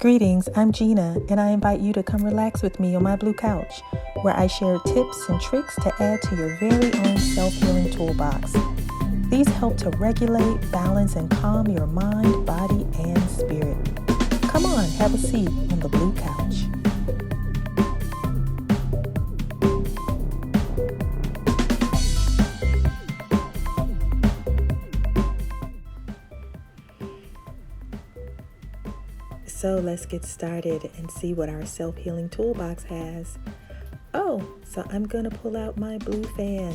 Greetings, I'm Gena, and I invite you to come relax with me on my blue couch, where I share tips and tricks to add to your very own self-healing toolbox. These help to regulate, balance, and calm your mind, body, and spirit. Come on, have a seat on the blue couch. So let's get started and see what our self-healing toolbox has. So I'm going to pull out my blue fan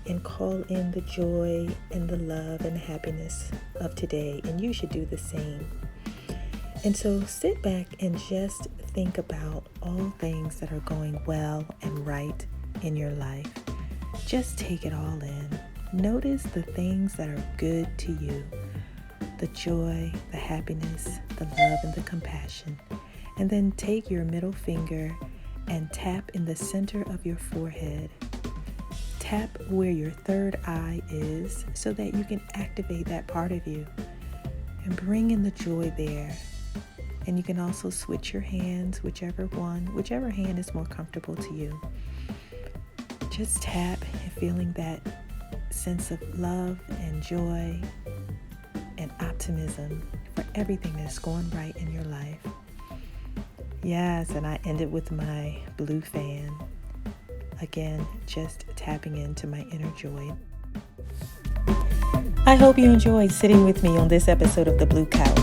and call in the joy and the love and happiness of today. And you should do the same. And so sit back and just think about all things that are going well and right in your life. Just take it all in. Notice the things that are good to you. The joy, the happiness, the love, and the compassion. And then take your middle finger and tap in the center of your forehead. Tap where your third eye is so that you can activate that part of you and bring in the joy there. And you can also switch your hands, whichever hand is more comfortable to you. Just tap and feeling that sense of love and joy and optimism for everything that's going right in your life. Yes, and I ended with my blue fan. Again, just tapping into my inner joy. I hope you enjoyed sitting with me on this episode of The Blue Couch.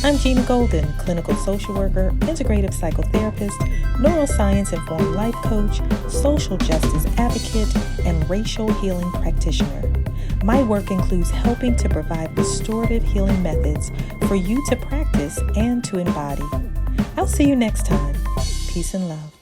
I'm Gena Golden, clinical social worker, integrative psychotherapist, neuroscience-informed life coach, social justice advocate, and racial healing practitioner. My work includes helping to provide restorative healing methods for you to practice and to embody. I'll see you next time. Peace and love.